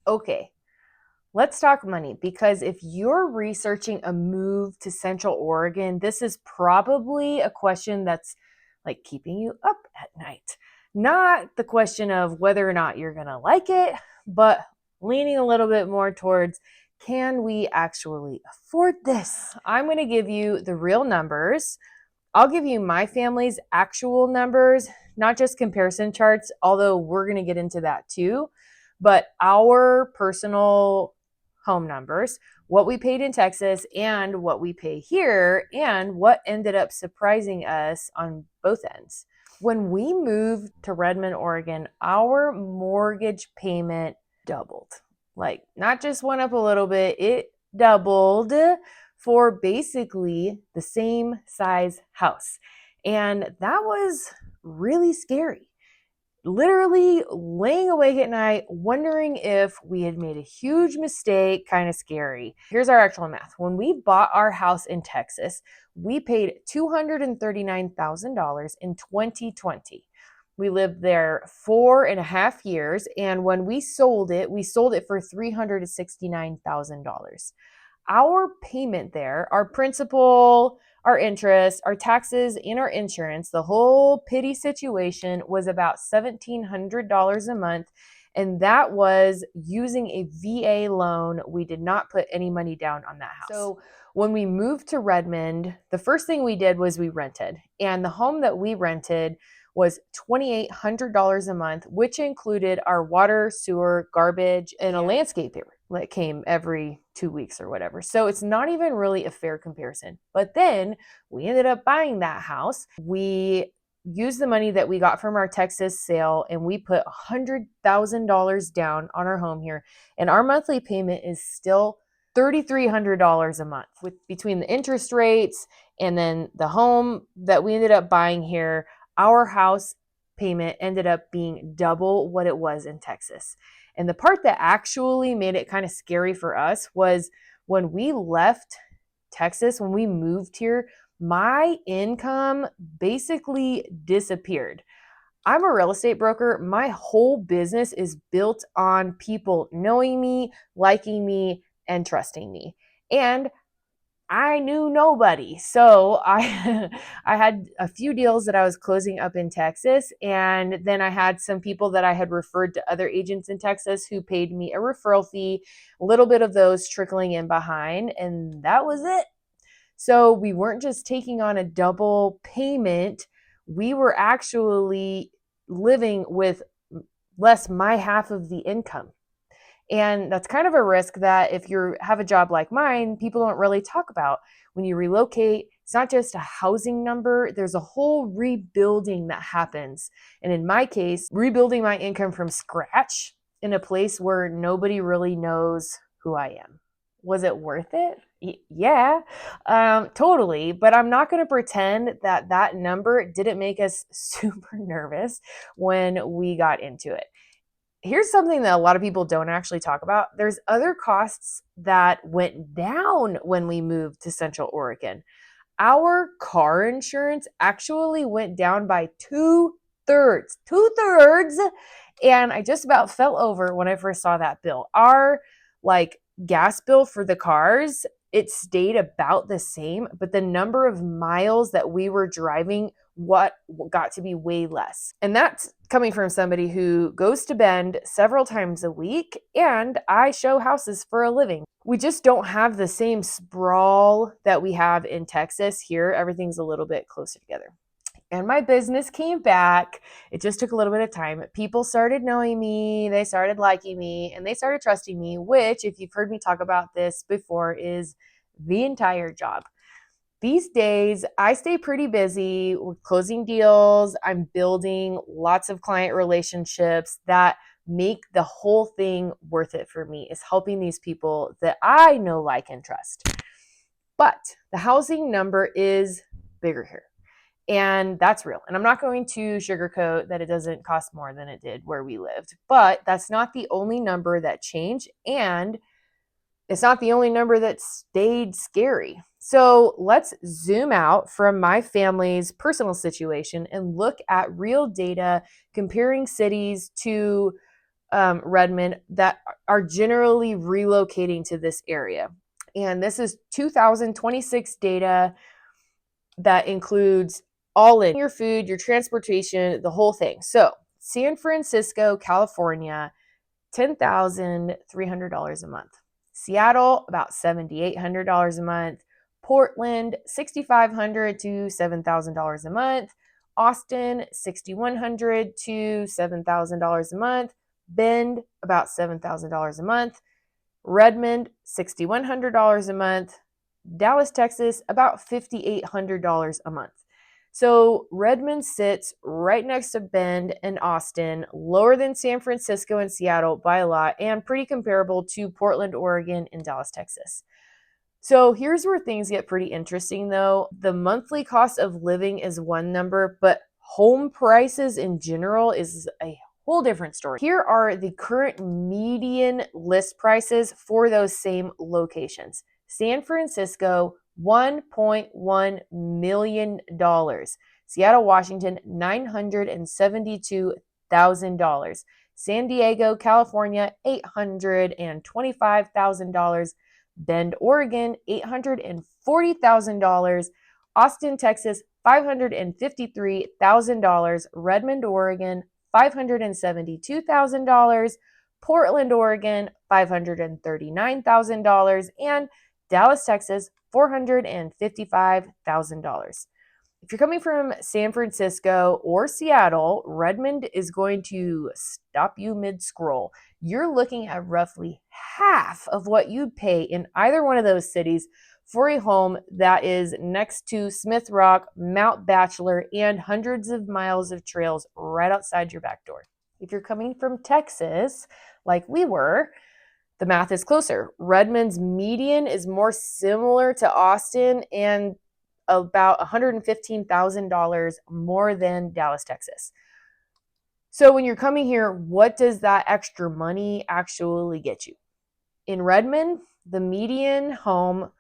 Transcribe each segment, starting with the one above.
Okay, let's talk money, because if you're researching a move to Central Oregon, this is probably a question that's like keeping you up at night. Not the question of whether or not you're going to like it, but leaning a little bit more towards, can we actually afford this? I'm going to give you the real numbers. I'll give you my family's actual numbers, not just comparison charts, although we're going to get into that too, but our personal home numbers, what we paid in Texas and what we pay here, and what ended up surprising us on both ends. When we moved to Redmond, Oregon, our mortgage payment doubled. Like, not just went up a little bit, it doubled for basically the same size house. And that was really scary. Literally laying awake at night, wondering if we had made a huge mistake, kind of scary. Here's our actual math. When we bought our house in Texas, we paid $239,000 in 2020. We lived there 4.5 years, and when we sold it for $369,000. Our payment there, our principal, our interest, our taxes, and our insurance, the whole pity situation was about $1,700 a month. And that was using a VA loan. We did not put any money down on that house. So when we moved to Redmond, the first thing we did was we rented. And the home that we rented was $2,800 a month, which included our water, sewer, garbage, and a landscaper that came every 2 weeks or whatever. So it's not even really a fair comparison. But then we ended up buying that house. We used the money that we got from our Texas sale, and we put $100,000 down on our home here. And our monthly payment is still $3,300 a month, with between the interest rates and then the home that we ended up buying here. Our house payment ended up being double what it was in Texas. And the part that actually made it kind of scary for us was when we left Texas, when we moved here, my income basically disappeared. I'm a real estate broker. My whole business is built on people knowing me, liking me, and trusting me. And I knew nobody. So I I had a few deals that I was closing up in Texas, and then I had some people that I had referred to other agents in Texas who paid me a referral fee, a little bit of those trickling in behind, and that was it. So we weren't just taking on a double payment, we were actually living with less my half of the income. And that's kind of a risk that if you have a job like mine, people don't really talk about. When you relocate, it's not just a housing number, there's a whole rebuilding that happens. And in my case, rebuilding my income from scratch in a place where nobody really knows who I am. Was it worth it? Yeah, totally. But I'm not going to pretend that that number didn't make us super nervous when we got into it. Here's something that a lot of people don't actually talk about. There's other costs that went down when we moved to Central Oregon. Our car insurance actually went down by 2/3. 2/3. And I just about fell over when I first saw that bill. Our gas bill for the cars, it stayed about the same, but the number of miles that we were driving what got to be way less. And that's coming from somebody who goes to Bend several times a week, and I show houses for a living. We just don't have the same sprawl that we have in Texas. Here, everything's a little bit closer together. And my business came back. It just took a little bit of time. People started knowing me, they started liking me, and they started trusting me, which, if you've heard me talk about this before, is the entire job. These days, I stay pretty busy with closing deals. I'm building lots of client relationships that make the whole thing worth it for me, is helping these people that I know, like, and trust. But the housing number is bigger here. And that's real. And I'm not going to sugarcoat that it doesn't cost more than it did where we lived. But that's not the only number that changed. And it's not the only number that stayed scary. So let's zoom out from my family's personal situation and look at real data comparing cities to Redmond that are generally relocating to this area. And this is 2026 data that includes all in your food, your transportation, the whole thing. So, San Francisco, California, $10,300 a month. Seattle, about $7,800 a month. Portland, $6,500 to $7,000 a month. Austin, $6,100 to $7,000 a month. Bend, about $7,000 a month. Redmond, $6,100 a month. Dallas, Texas, about $5,800 a month. So Redmond sits right next to Bend and Austin, lower than San Francisco and Seattle by a lot, and pretty comparable to Portland, Oregon, and Dallas, Texas. So here's where things get pretty interesting, though. The monthly cost of living is one number, but home prices in general is a whole different story. Here are the current median list prices for those same locations. San Francisco, $1.1 million. Seattle, Washington, $972,000. San Diego, California, $825,000. Bend, Oregon, $840,000. Austin, Texas, $553,000. Redmond, Oregon, $572,000. Portland, Oregon, $539,000. And Dallas, Texas, $455,000. If you're coming from San Francisco or Seattle, Redmond is going to stop you mid-scroll. You're looking at roughly half of what you'd pay in either one of those cities for a home that is next to Smith Rock, Mount Bachelor, and hundreds of miles of trails right outside your back door. If you're coming from Texas, like we were, the math is closer. Redmond's median is more similar to Austin and about $115,000 more than Dallas, Texas. So when you're coming here, what does that extra money actually get you? In Redmond, the median home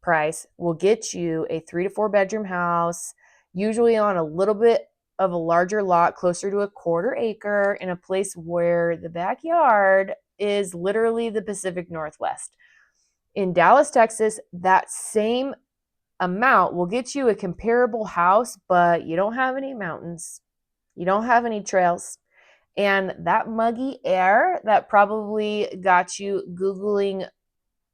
price will get you a 3 to 4 bedroom house, usually on a little bit of a larger lot, closer to a quarter acre, in a place where the backyard is literally the Pacific Northwest. In Dallas, Texas, that same amount will get you a comparable house, but you don't have any mountains, you don't have any trails, and that muggy air that probably got you Googling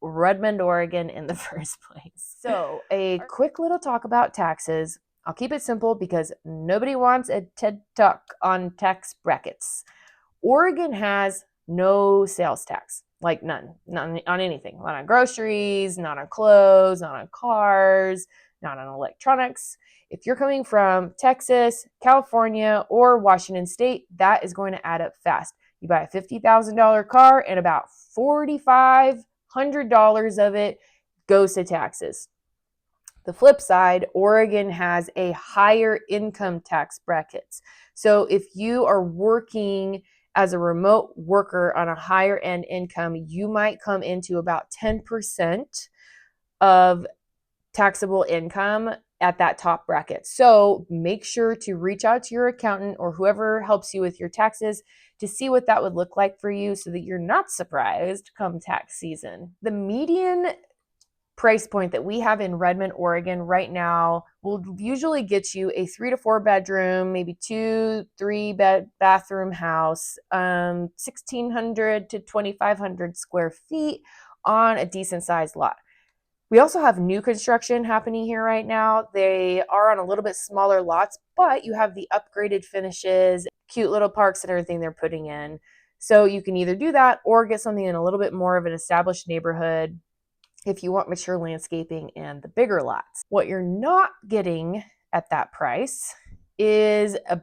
Redmond, Oregon in the first place. So, a quick little talk about taxes. I'll keep it simple because nobody wants a TED Talk on tax brackets. Oregon has no sales tax, like none on anything. Not on groceries, not on clothes, not on cars, not on electronics. If you're coming from Texas, California, or Washington State, that is going to add up fast. You buy a $50,000 car and about $4,500 of it goes to taxes. The flip side, Oregon has a higher income tax brackets. So if you are working as a remote worker on a higher end income, you might come into about 10% of taxable income at that top bracket. So make sure to reach out to your accountant or whoever helps you with your taxes to see what that would look like for you so that you're not surprised come tax season. The median price point that we have in Redmond, Oregon right now will usually get you a 3 to 4 bedroom, maybe 2-3 bathroom house, 1,600 to 2,500 square feet on a decent sized lot. We also have new construction happening here right now. They are on a little bit smaller lots, but you have the upgraded finishes, cute little parks and everything they're putting in. So you can either do that or get something in a little bit more of an established neighborhood if you want mature landscaping and the bigger lots. What you're not getting at that price is a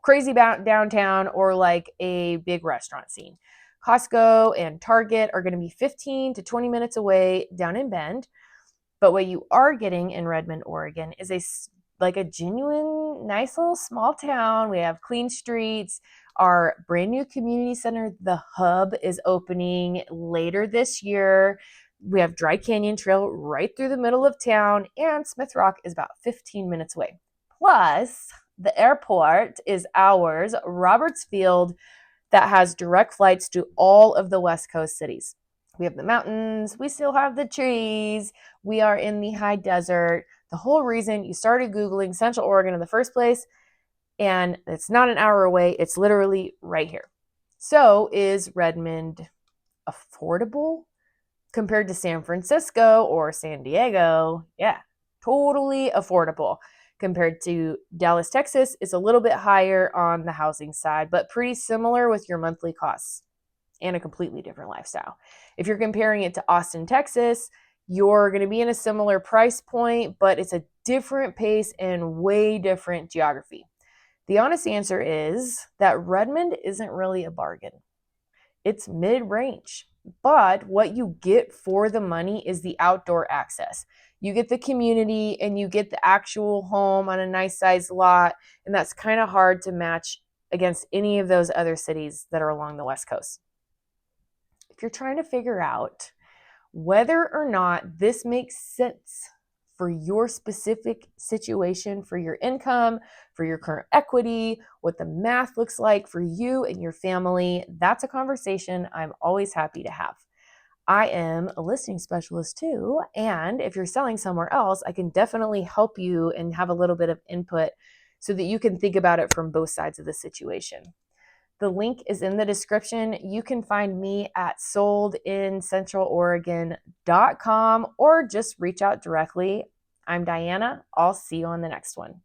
crazy downtown or like a big restaurant scene. Costco and Target are going to be 15 to 20 minutes away down in Bend. But what you are getting in Redmond, Oregon is a genuine, nice little small town. We have clean streets. Our brand new community center, The Hub, is opening later this year. We have Dry Canyon Trail right through the middle of town, and Smith Rock is about 15 minutes away. Plus, the airport is ours. Roberts Field, that has direct flights to all of the West Coast cities. We have the mountains, we still have the trees, we are in the high desert. The whole reason you started Googling Central Oregon in the first place, and it's not an hour away, it's literally right here. So, is Redmond affordable compared to San Francisco or San Diego? Yeah, totally affordable. Compared to Dallas, Texas, it's a little bit higher on the housing side, but pretty similar with your monthly costs and a completely different lifestyle. If you're comparing it to Austin, Texas, you're going to be in a similar price point, but it's a different pace and way different geography. The honest answer is that Redmond isn't really a bargain. It's mid-range. But what you get for the money is the outdoor access. You get the community and you get the actual home on a nice sized lot. And that's kind of hard to match against any of those other cities that are along the West Coast. If you're trying to figure out whether or not this makes sense for your specific situation, for your income, for your current equity, what the math looks like for you and your family, that's a conversation I'm always happy to have. I am a listing specialist too, and if you're selling somewhere else, I can definitely help you and have a little bit of input so that you can think about it from both sides of the situation. The link is in the description. You can find me at soldincentraloregon.com or just reach out directly. I'm Diana. I'll see you on the next one.